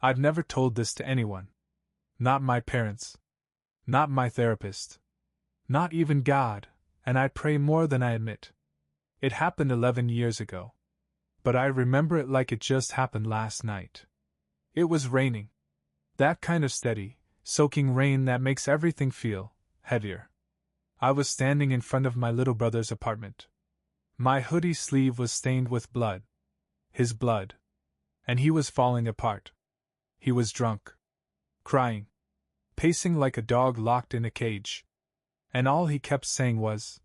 I've never told this to anyone. Not my parents. Not my therapist. Not even God, and I pray more than I admit. It happened 11 years ago. But I remember it like it just happened last night. It was raining. That kind of steady, soaking rain that makes everything feel heavier. I was standing in front of my little brother's apartment. My hoodie sleeve was stained with blood. His blood. And he was falling apart. He was drunk. Crying. Pacing like a dog locked in a cage. And all he kept saying was,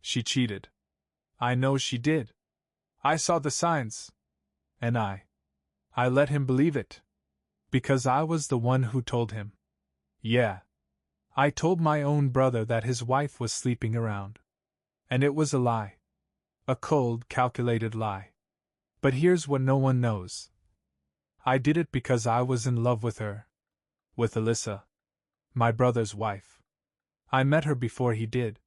"She cheated. I know she did. I saw the signs." And I let him believe it. Because I was the one who told him. Yeah. I told my own brother that his wife was sleeping around. And it was a lie. A cold, calculated lie. But here's what no one knows. I did it because I was in love with her. With Alyssa. My brother's wife. I met her before he did.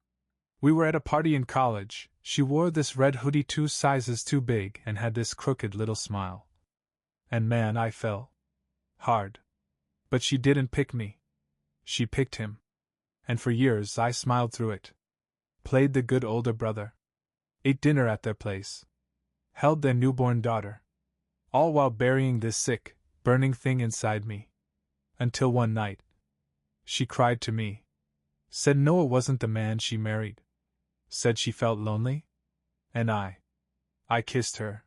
We were at a party in college. She wore this red hoodie 2 sizes too big and had this crooked little smile. And man, I fell. Hard. But she didn't pick me. She picked him. And for years I smiled through it. Played the good older brother. Ate dinner at their place. Held their newborn daughter. All while burying this sick, burning thing inside me. Until one night. She cried to me. Said Noah wasn't the man she married. Said she felt lonely. And I kissed her.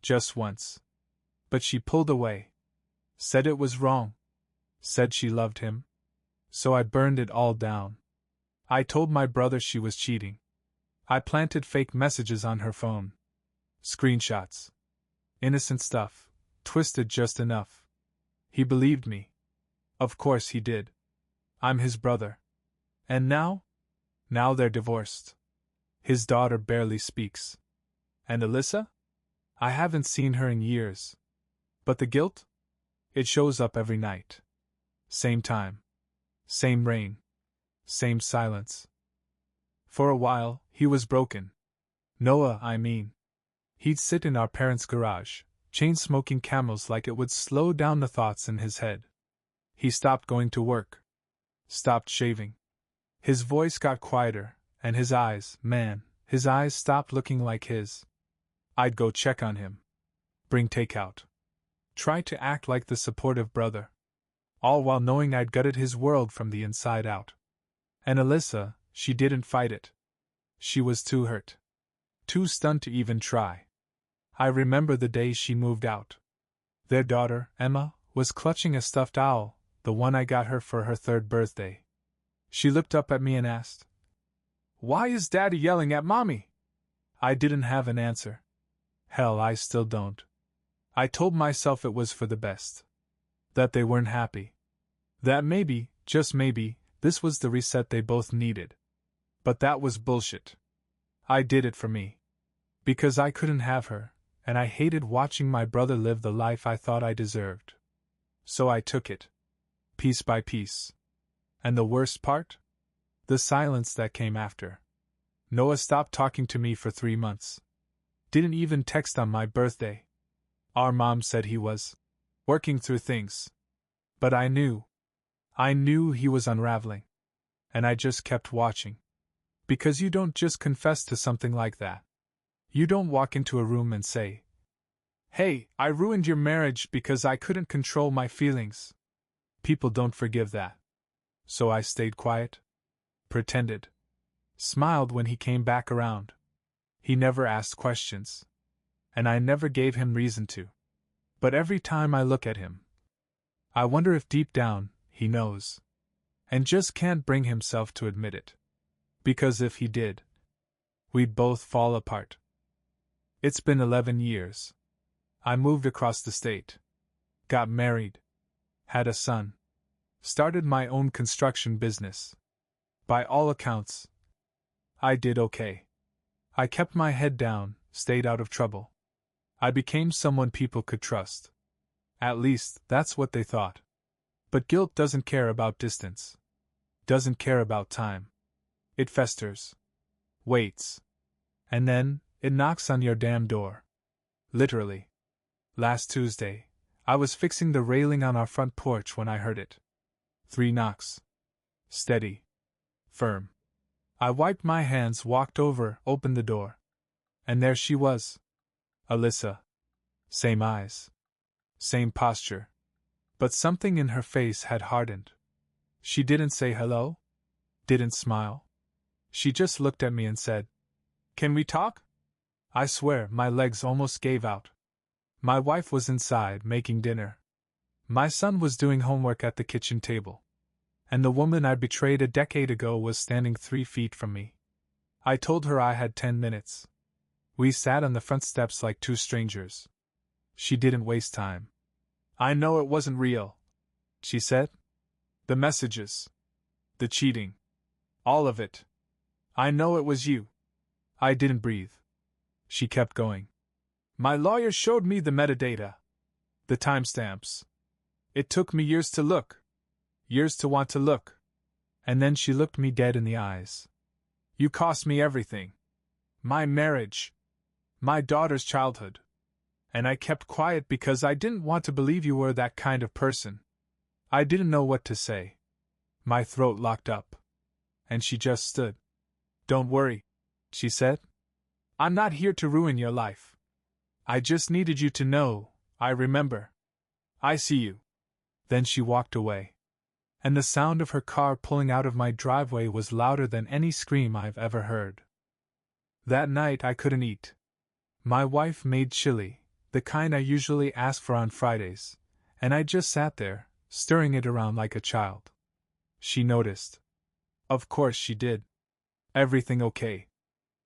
Just once. But she pulled away. Said it was wrong. Said she loved him. So I burned it all down. I told my brother she was cheating. I planted fake messages on her phone. Screenshots. Innocent stuff, twisted just enough. He believed me. Of course he did. I'm his brother. And now? Now they're divorced. His daughter barely speaks. And Alyssa? I haven't seen her in years. But the guilt? It shows up every night. Same time. Same rain. Same silence. For a while, he was broken. Noah, I mean. He'd sit in our parents' garage, chain-smoking Camels like it would slow down the thoughts in his head. He stopped going to work. Stopped shaving. His voice got quieter, and his eyes, man, his eyes stopped looking like his. I'd go check on him. Bring takeout. Try to act like the supportive brother. All while knowing I'd gutted his world from the inside out. And Alyssa, she didn't fight it. She was too hurt. Too stunned to even try. I remember the day she moved out. Their daughter, Emma, was clutching a stuffed owl, the one I got her for her 3rd birthday. She looked up at me and asked, "Why is Daddy yelling at Mommy?" I didn't have an answer. Hell, I still don't. I told myself it was for the best. That they weren't happy. That maybe, just maybe, this was the reset they both needed. But that was bullshit. I did it for me. Because I couldn't have her, and I hated watching my brother live the life I thought I deserved. So I took it. Piece by piece. And the worst part? The silence that came after. Noah stopped talking to me for 3 months. Didn't even text on my birthday. Our mom said he was working through things. But I knew he was unraveling. And I just kept watching. Because you don't just confess to something like that. You don't walk into a room and say, "Hey, I ruined your marriage because I couldn't control my feelings." People don't forgive that. So I stayed quiet. Pretended. Smiled when he came back around. He never asked questions. And I never gave him reason to. But every time I look at him, I wonder if deep down, he knows. And just can't bring himself to admit it. Because if he did, we'd both fall apart. It's been 11 years. I moved across the state. Got married. Had a son. Started my own construction business. By all accounts, I did okay. I kept my head down, stayed out of trouble. I became someone people could trust. At least, that's what they thought. But guilt doesn't care about distance. Doesn't care about time. It festers. Waits. And then, it knocks on your damn door. Literally. Last Tuesday, I was fixing the railing on our front porch when I heard it. 3 knocks. Steady. Firm. I wiped my hands, walked over, opened the door. And there she was. Alyssa. Same eyes. Same posture. But something in her face had hardened. She didn't say hello. Didn't smile. She just looked at me and said, "Can we talk?" I swear, my legs almost gave out. My wife was inside, making dinner. My son was doing homework at the kitchen table. And the woman I betrayed a decade ago was standing 3 feet from me. I told her I had 10 minutes. We sat on the front steps like 2 strangers. She didn't waste time. "I know it wasn't real," she said. "The messages. The cheating. All of it. I know it was you." I didn't breathe. She kept going. "My lawyer showed me the metadata. The timestamps. It took me years to look. Years to want to look." And then she looked me dead in the eyes. "You cost me everything. My marriage. My daughter's childhood. And I kept quiet because I didn't want to believe you were that kind of person." I didn't know what to say. My throat locked up. And she just stood. "Don't worry," she said. "I'm not here to ruin your life. I just needed you to know, I remember. I see you." Then she walked away. And the sound of her car pulling out of my driveway was louder than any scream I've ever heard. That night I couldn't eat. My wife made chili, the kind I usually ask for on Fridays, and I just sat there, stirring it around like a child. She noticed. Of course she did. "Everything okay?"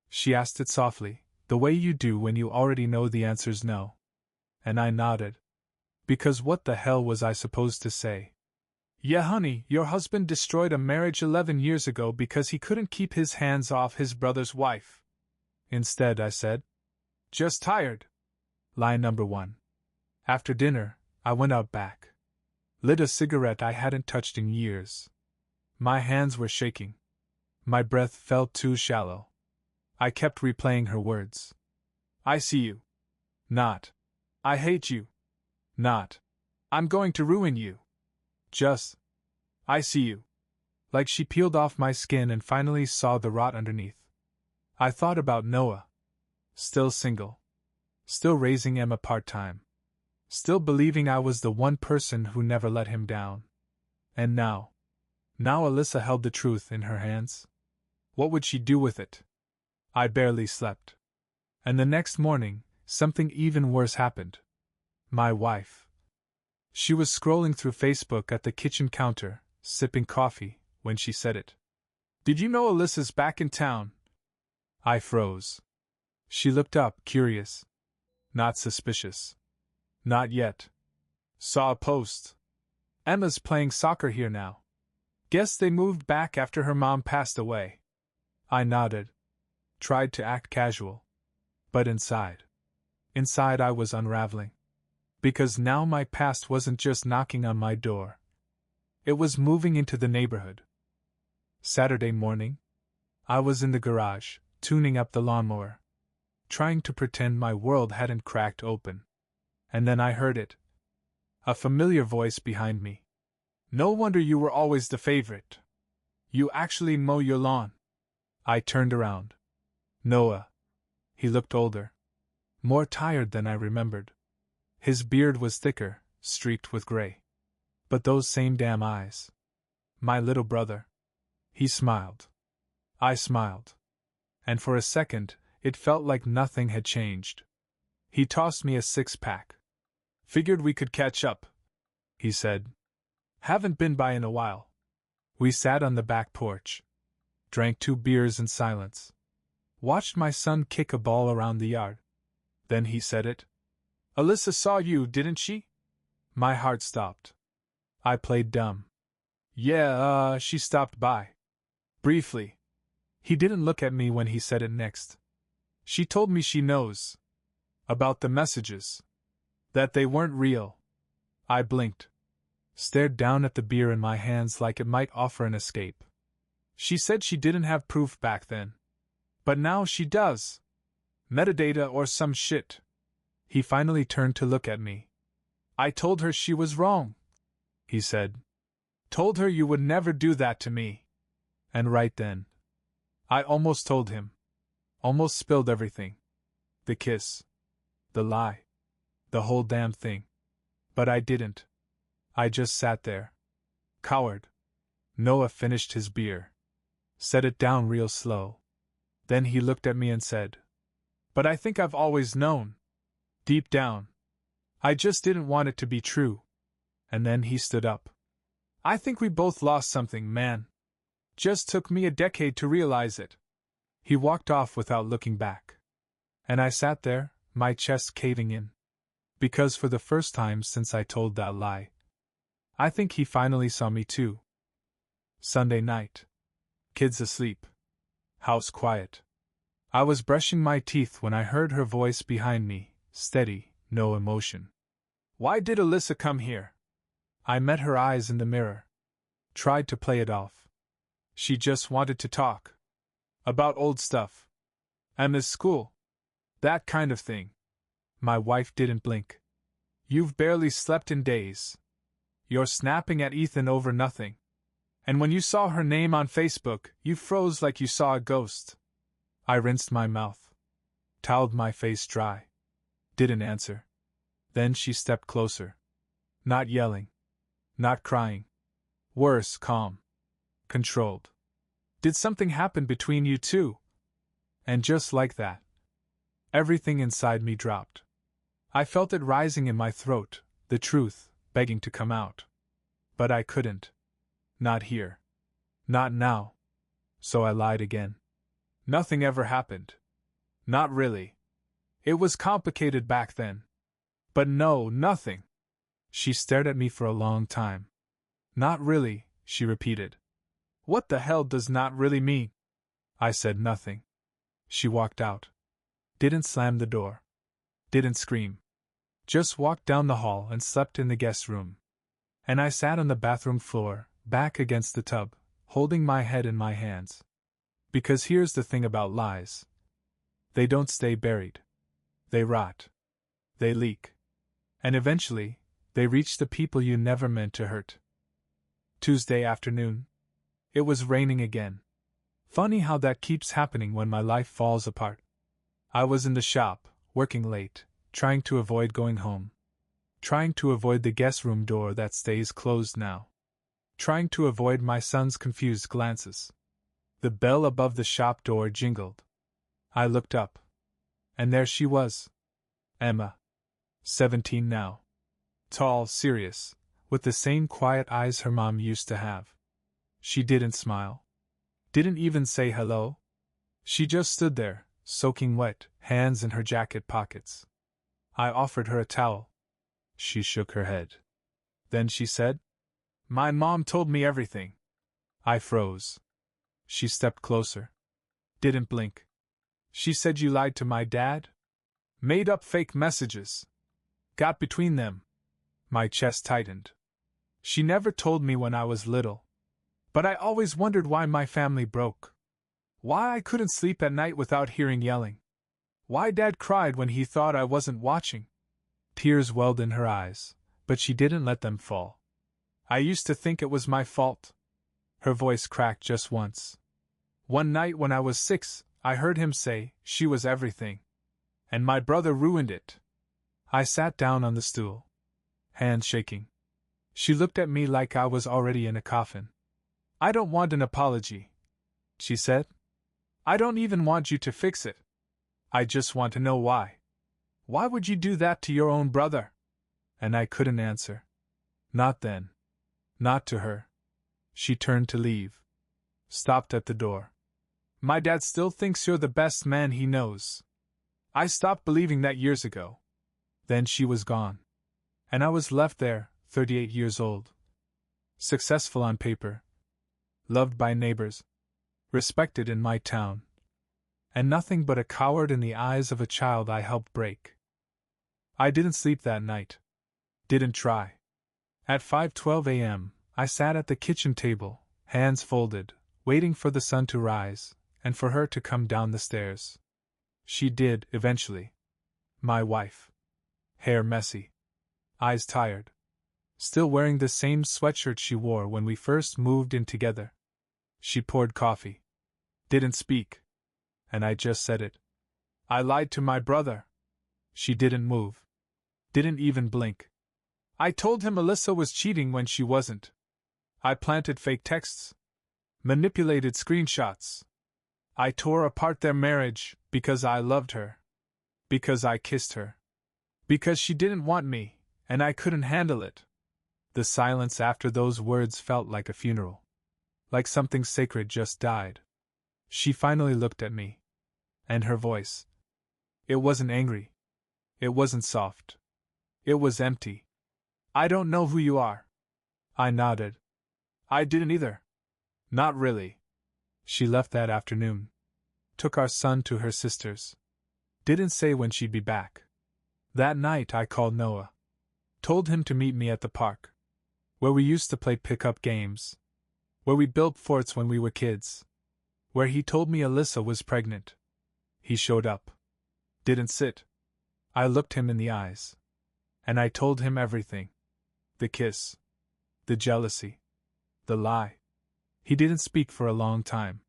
She asked it softly, the way you do when you already know the answer's no. And I nodded. Because what the hell was I supposed to say? "Yeah, honey, your husband destroyed a marriage 11 years ago because he couldn't keep his hands off his brother's wife." Instead, I said, "Just tired." Line number 1. After dinner, I went out back. Lit a cigarette I hadn't touched in years. My hands were shaking. My breath felt too shallow. I kept replaying her words. "I see you." Not, "I hate you." Not, "I'm going to ruin you." Just, "I see you." Like she peeled off my skin and finally saw the rot underneath. I thought about Noah. Still single. Still raising Emma part-time. Still believing I was the one person who never let him down. And now Alyssa held the truth in her hands. What would she do with it? I barely slept. And the next morning, something even worse happened. My wife. She was scrolling through Facebook at the kitchen counter, sipping coffee, when she said it. "Did you know Alyssa's back in town?" I froze. She looked up, curious. Not suspicious. "Not yet. Saw a post. Emma's playing soccer here now. Guess they moved back after her mom passed away." I nodded. Tried to act casual. But inside I was unraveling. Because now my past wasn't just knocking on my door. It was moving into the neighborhood. Saturday morning, I was in the garage, tuning up the lawnmower, trying to pretend my world hadn't cracked open. And then I heard it. A familiar voice behind me. "No wonder you were always the favorite. You actually mow your lawn." I turned around. Noah. He looked older. More tired than I remembered. His beard was thicker, streaked with gray. But those same damn eyes. My little brother. He smiled. I smiled. And for a second, it felt like nothing had changed. He tossed me a 6-pack. "Figured we could catch up," he said. "Haven't been by in a while." We sat on the back porch. Drank 2 beers in silence. Watched my son kick a ball around the yard. Then he said it. "Alyssa saw you, didn't she?" My heart stopped. I played dumb. "Yeah, she stopped by. Briefly." He didn't look at me when he said it next. "She told me she knows. About the messages. That they weren't real." I blinked. Stared down at the beer in my hands like it might offer an escape. "She said she didn't have proof back then. But now she does. Metadata or some shit." He finally turned to look at me. I told her she was wrong, he said. Told her you would never do that to me. And right then, I almost told him. Almost spilled everything. The kiss. The lie. The whole damn thing. But I didn't. I just sat there. Coward. Noah finished his beer. Set it down real slow. Then he looked at me and said, "But I think I've always known. Deep down. I just didn't want it to be true." And then he stood up. I think we both lost something, man. Just took me a decade to realize it. He walked off without looking back. And I sat there, my chest caving in. Because for the first time since I told that lie, I think he finally saw me too. Sunday night. Kids asleep. House quiet. I was brushing my teeth when I heard her voice behind me, steady, no emotion. "Why did Alyssa come here?" I met her eyes in the mirror. Tried to play it off. She just wanted to talk. About old stuff. Emma's school. That kind of thing. My wife didn't blink. "You've barely slept in days. You're snapping at Ethan over nothing. And when you saw her name on Facebook, you froze like you saw a ghost." I rinsed my mouth. Toweled my face dry. Didn't answer. Then she stepped closer. Not yelling. Not crying. Worse, calm. Controlled. "Did something happen between you two?" And just like that, everything inside me dropped. I felt it rising in my throat, the truth, begging to come out. But I couldn't. Not here. Not now. So I lied again. Nothing ever happened. Not really. It was complicated back then. But no, nothing. She stared at me for a long time. "Not really," she repeated. "What the hell does not really mean?" I said nothing. She walked out. Didn't slam the door. Didn't scream. Just walked down the hall and slept in the guest room. And I sat on the bathroom floor, back against the tub, holding my head in my hands. Because here's the thing about lies. They don't stay buried. They rot. They leak. And eventually, they reach the people you never meant to hurt. Tuesday afternoon. It was raining again. Funny how that keeps happening when my life falls apart. I was in the shop, working late, trying to avoid going home. Trying to avoid the guest room door that stays closed now. Trying to avoid my son's confused glances. The bell above the shop door jingled. I looked up. And there she was. Emma. 17 now. Tall, serious, with the same quiet eyes her mom used to have. She didn't smile. Didn't even say hello. She just stood there, soaking wet, hands in her jacket pockets. I offered her a towel. She shook her head. Then she said, "My mom told me everything." I froze. She stepped closer. Didn't blink. "She said you lied to my dad? Made up fake messages. Got between them." My chest tightened. She never told me when I was little. But I always wondered why my family broke. Why I couldn't sleep at night without hearing yelling. Why Dad cried when he thought I wasn't watching. Tears welled in her eyes, but she didn't let them fall. I used to think it was my fault. Her voice cracked just once. One night when I was 6, I heard him say she was everything. And my brother ruined it. I sat down on the stool. Hands shaking. She looked at me like I was already in a coffin. "I don't want an apology," she said. "I don't even want you to fix it. I just want to know why. Why would you do that to your own brother?" And I couldn't answer. Not then. Not to her. She turned to leave. Stopped at the door. "My dad still thinks you're the best man he knows. I stopped believing that years ago." Then she was gone. And I was left there, 38 years old. Successful on paper. Loved by neighbors. Respected in my town. And nothing but a coward in the eyes of a child I helped break. I didn't sleep that night. Didn't try. At 5:12 a.m., I sat at the kitchen table, hands folded, waiting for the sun to rise, and for her to come down the stairs. She did, eventually. My wife. Hair messy. eyes tired. Still wearing the same sweatshirt she wore when we first moved in together. She poured coffee. Didn't speak. And I just said it. I lied to my brother. She didn't move. Didn't even blink. I told him Alyssa was cheating when she wasn't. I planted fake texts. Manipulated screenshots. I tore apart their marriage because I loved her. Because I kissed her. Because she didn't want me, and I couldn't handle it. The silence after those words felt like a funeral. Like something sacred just died. She finally looked at me. And her voice. It wasn't angry. It wasn't soft. It was empty. I don't know who you are. I nodded. I didn't either. Not really. She left that afternoon. Took our son to her sister's. Didn't say when she'd be back. That night I called Noah. Told him to meet me at the park. Where we used to play pickup games. Where we built forts when we were kids. Where he told me Alyssa was pregnant. He showed up. Didn't sit. I looked him in the eyes. And I told him everything. The kiss. The jealousy. The lie. He didn't speak for a long time.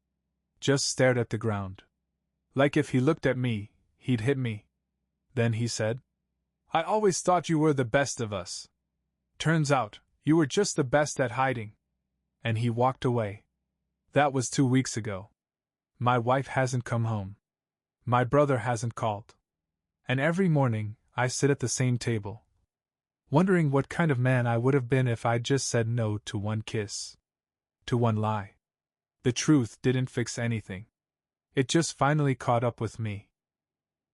Just stared at the ground. Like if he looked at me, he'd hit me. Then he said, I always thought you were the best of us. Turns out, you were just the best at hiding. And he walked away. That was 2 weeks ago. My wife hasn't come home. My brother hasn't called. And every morning, I sit at the same table, wondering what kind of man I would have been if I'd just said no to one kiss. To one lie. The truth didn't fix anything. It just finally caught up with me.